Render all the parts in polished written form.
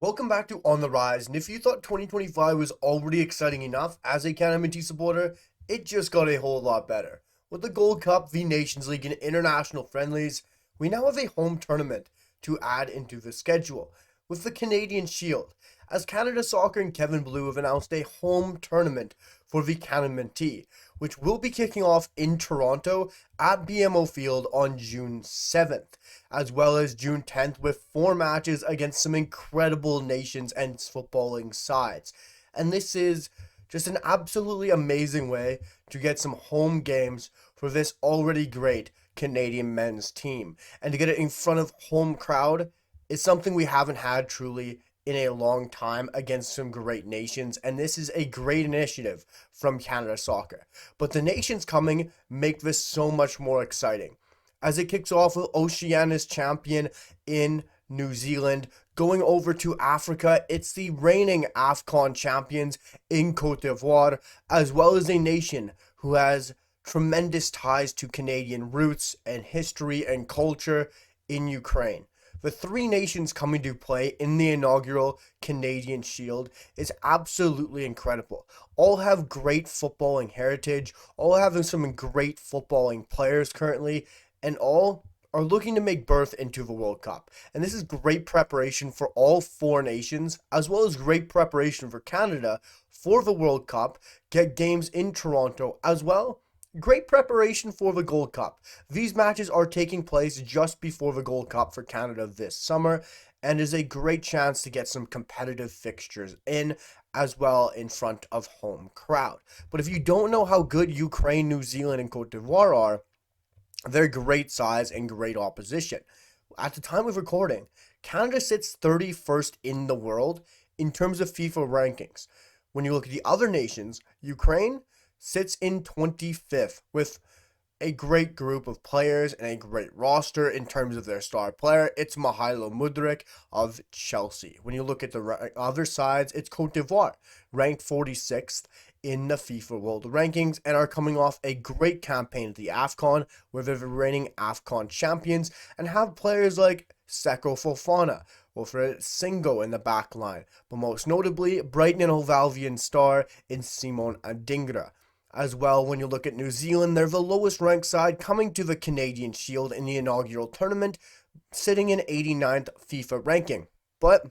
Welcome back to On the Rise, and if you thought 2025 was already exciting enough as a Canada supporter, it just got a whole lot better. With the Gold Cup, the Nations League, and international friendlies, we now have a home tournament to add into the schedule, with the Canadian Shield, as Canada Soccer and Kevin Blue have announced a home tournament for the Canada, which will be kicking off in Toronto at BMO Field on June 7th, as well as June 10th, with four matches against some incredible nations and footballing sides. And this is just an absolutely amazing way to get some home games for this already great Canadian men's team. And to get it in front of home crowd is something we haven't had truly in a long time against some great nations, and this is a great initiative from Canada Soccer. But the nations coming make this so much more exciting, as it kicks off with Oceania's champion in New Zealand. Going over to Africa, it's the reigning AFCON champions in Cote d'Ivoire, as well as a nation who has tremendous ties to Canadian roots and history and culture in Ukraine. The three nations coming to play in the inaugural Canadian Shield is absolutely incredible. All have great footballing heritage, all having some great footballing players currently, and all are looking to make berth into the World Cup. And this is great preparation for all four nations, as well as great preparation for Canada for the World Cup, get games in Toronto as well. Great preparation for the Gold Cup. These matches are taking place just before the Gold Cup for Canada this summer, and is a great chance to get some competitive fixtures in as well in front of home crowd. But if you don't know how good Ukraine, New Zealand, and Cote d'Ivoire are, they're great size and great opposition. At the time of recording, Canada sits 31st in the world in terms of FIFA rankings. When you look at the other nations, Ukraine sits in 25th with a great group of players and a great roster in terms of their star player. It's Mihailo Mudryk of Chelsea. When you look at the other sides, it's Cote d'Ivoire, ranked 46th in the FIFA World Rankings, and are coming off a great campaign at the AFCON, where they're the reigning AFCON champions, and have players like Seko Fofana, Wilfred Singo in the back line, but most notably, Brighton and Hove Albion star in Simon Adingra. As well, when you look at New Zealand, they're the lowest ranked side coming to the Canadian Shield in the inaugural tournament, sitting in 89th FIFA ranking. But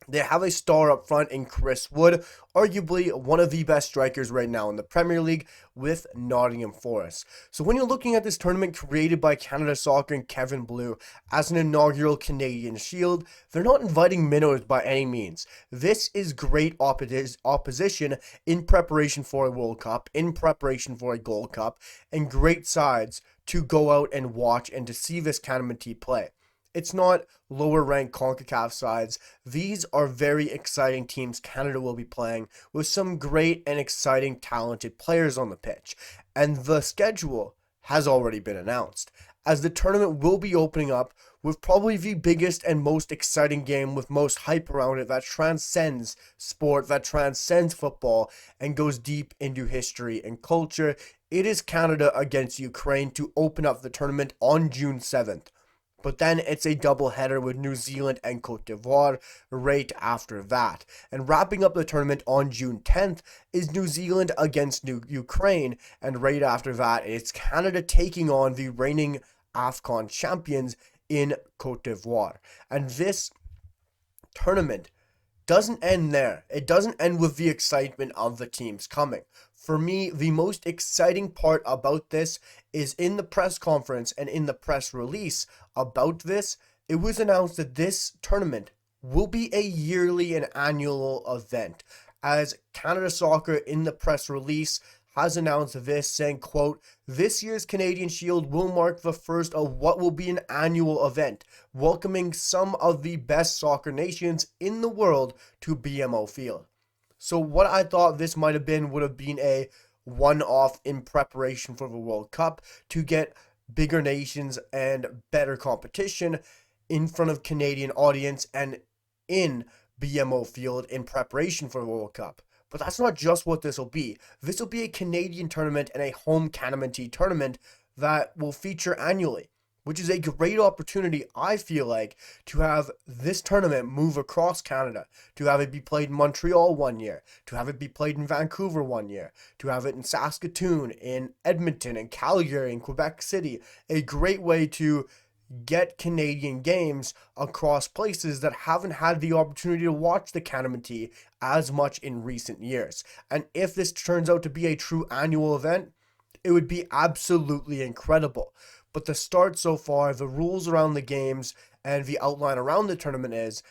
they have a star up front in Chris Wood, arguably one of the best strikers right now in the Premier League with Nottingham Forest. So when you're looking at this tournament created by Canada Soccer and Kevin Blue as an inaugural Canadian Shield, they're not inviting minnows by any means. This is great opposition in preparation for a World Cup, in preparation for a Gold Cup, and great sides to go out and watch and to see this Canada team play. It's not lower ranked CONCACAF sides. These are very exciting teams Canada will be playing with some great and exciting talented players on the pitch. And the schedule has already been announced, as the tournament will be opening up with probably the biggest and most exciting game with most hype around it that transcends sport, that transcends football, and goes deep into history and culture. It is Canada against Ukraine to open up the tournament on June 7th. But then it's a doubleheader with New Zealand and Cote d'Ivoire right after that. And wrapping up the tournament on June 10th is New Zealand against Ukraine. And right after that, it's Canada taking on the reigning AFCON champions in Cote d'Ivoire. And this tournament doesn't end there. It doesn't end with the excitement of the teams coming. For me, the most exciting part about this is in the press conference and in the press release about this, it was announced that this tournament will be a yearly and annual event, as Canada Soccer in the press release has announced this, saying, quote, "This year's Canadian Shield will mark the first of what will be an annual event, welcoming some of the best soccer nations in the world to BMO Field." So what I thought this might have been would have been a one-off in preparation for the World Cup to get bigger nations and better competition in front of Canadian audience and in BMO Field in preparation for the World Cup. But that's not just what this will be. This will be a Canadian tournament and a home Canada tournament that will feature annually. which is a great opportunity, I feel like, to have this tournament move across Canada, to have it be played in Montreal one year, to have it be played in Vancouver one year, to have it in Saskatoon, in Edmonton, in Calgary, in Quebec City. A great way to get Canadian games across places that haven't had the opportunity to watch the Canada as much in recent years. And if this turns out to be a true annual event, it would be absolutely incredible. But the start so far, the rules around the games, and the outline around the tournament is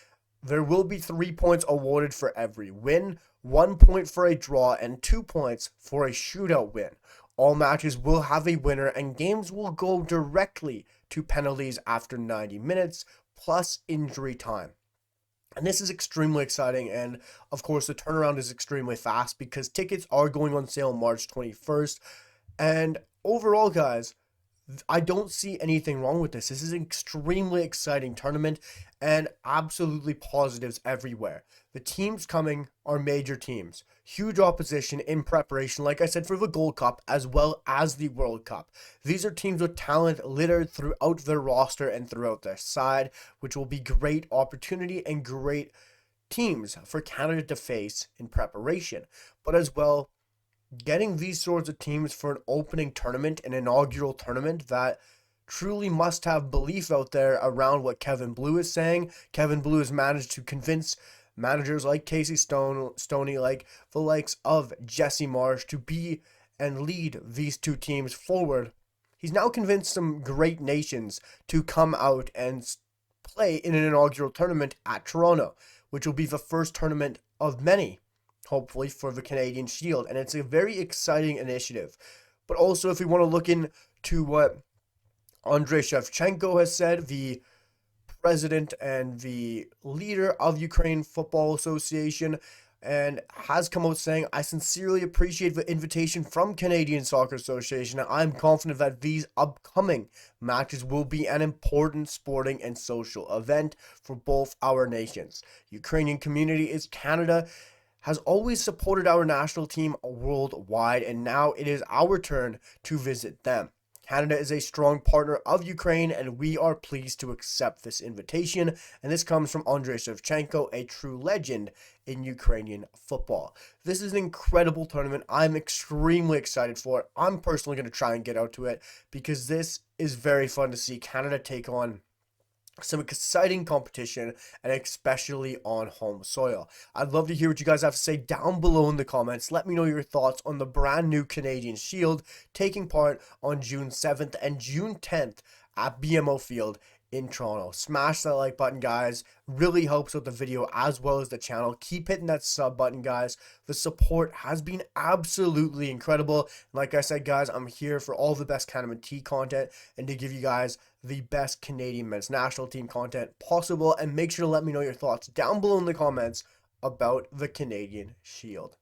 there will be 3 points awarded for every win, 1 point for a draw, and 2 points for a shootout win. All matches will have a winner, and games will go directly to penalties after 90 minutes, plus injury time. And this is extremely exciting, and of course, the turnaround is extremely fast because tickets are going on sale March 21st. And overall, guys, I don't see anything wrong with this. This is an extremely exciting tournament and absolutely positives everywhere. The teams coming are major teams. Huge opposition in preparation, like I said, for the Gold Cup as well as the World Cup. These are teams with talent littered throughout their roster and throughout their side, which will be great opportunity and great teams for Canada to face in preparation. But as well, getting these sorts of teams for an opening tournament, an inaugural tournament that truly must have belief out there around what Kevin Blue is saying. Kevin Blue has managed to convince managers like Casey Stoney, like the likes of Jesse Marsh, to be and lead these two teams forward. He's now convinced some great nations to come out and play in an inaugural tournament at Toronto, which will be the first tournament of many, hopefully, for the Canadian Shield. And it's a very exciting initiative. But also, if we want to look into what Andrei Shevchenko has said, the president and the leader of Ukraine Football Association, and has come out saying, I sincerely appreciate the invitation from Canadian Soccer Association, and I'm confident that these upcoming matches will be an important sporting and social event for both our nations. Ukrainian community is Canada, has always supported our national team worldwide, and now it is our turn to visit them. Canada is a strong partner of Ukraine, and we are pleased to accept this invitation. And this comes from Andrei Shevchenko, a true legend in Ukrainian football. This is an incredible tournament. I'm extremely excited for it. I'm personally going to try and get out to it because this is very fun to see Canada take on some exciting competition, and especially on home soil. I'd love to hear what you guys have to say down below in the comments. Let me know your thoughts on the brand new Canadian Shield taking part on June 7th and June 10th at BMO Field in Toronto. Smash that like button, guys. Really helps with the video as well as the channel. Keep hitting that sub button, guys. The support has been absolutely incredible. Like I said, guys, I'm here for all the best Canada T content and to give you guys the best Canadian men's national team content possible. And make sure to let me know your thoughts down below in the comments about the Canadian Shield.